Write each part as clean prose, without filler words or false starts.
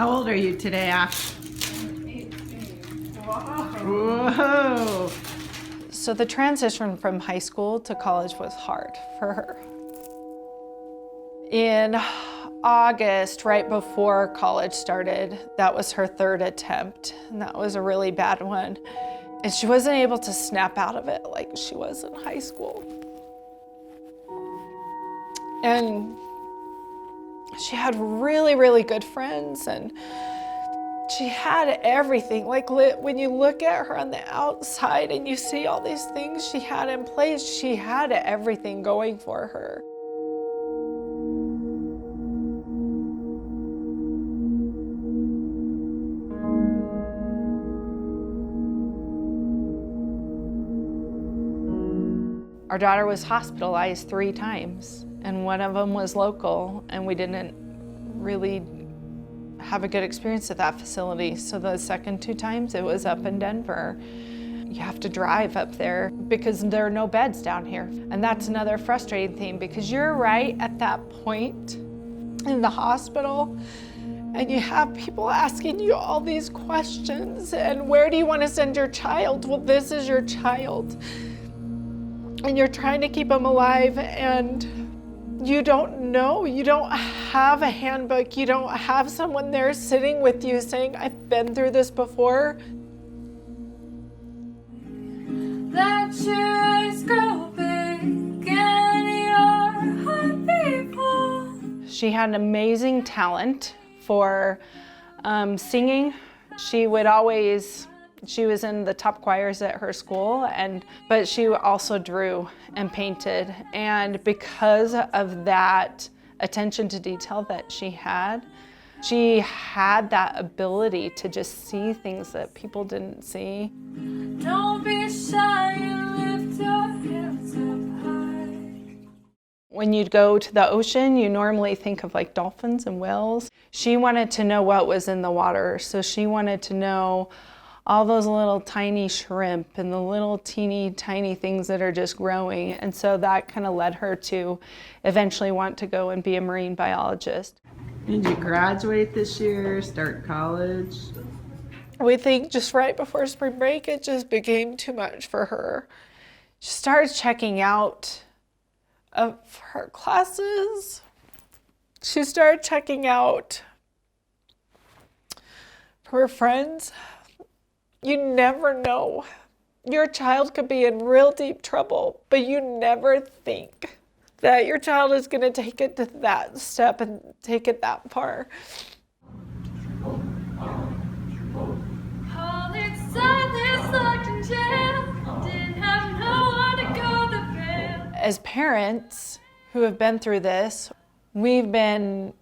How old are you today, Ash? I'm 18. Wow. Whoa. So the transition from high school to college was hard for her. In August, right before college started, that was her third attempt, and that was a really bad one. And she wasn't able to snap out of it like she was in high school. And she had really, really good friends, and she had everything. Like when you look at her on the outside and you see all these things she had in place, she had everything going for her. Our daughter was hospitalized 3 times, and one of them was local, and we didn't really have a good experience at that facility. So the second 2 times it was up in Denver. You have to drive up there because there are no beds down here. And that's another frustrating thing, because you're right at that point in the hospital and you have people asking you all these questions, and where do you want to send your child? Well, this is your child. And you're trying to keep them alive, and you don't know. You don't have a handbook. You don't have someone there sitting with you saying, I've been through this before. Let your eyes grow big and your heart be full. She had an amazing talent for singing. She was in the top choirs at her school, but she also drew and painted. And because of that attention to detail that she had that ability to just see things that people didn't see. Don't be shy and lift your hands up high. When you go to the ocean, you normally think of like dolphins and whales. She wanted to know what was in the water, so she wanted to know all those little tiny shrimp and the little teeny tiny things that are just growing. And so that kind of led her to eventually want to go and be a marine biologist. Did you graduate this year, start college? We think just right before spring break, it just became too much for her. She started checking out of her classes. She started checking out from her friends. You never know. Your child could be in real deep trouble, but you never think that your child is going to take it to that step and take it that far. As parents who have been through this, we've been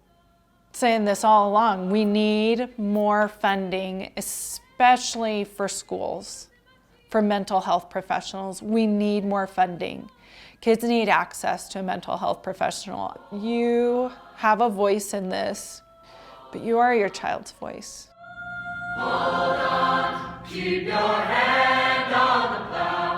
saying this all along. We need more funding, especially for schools, for mental health professionals. We need more funding. Kids need access to a mental health professional. You have a voice in this, but you are your child's voice. Hold on, keep your hand on the plow.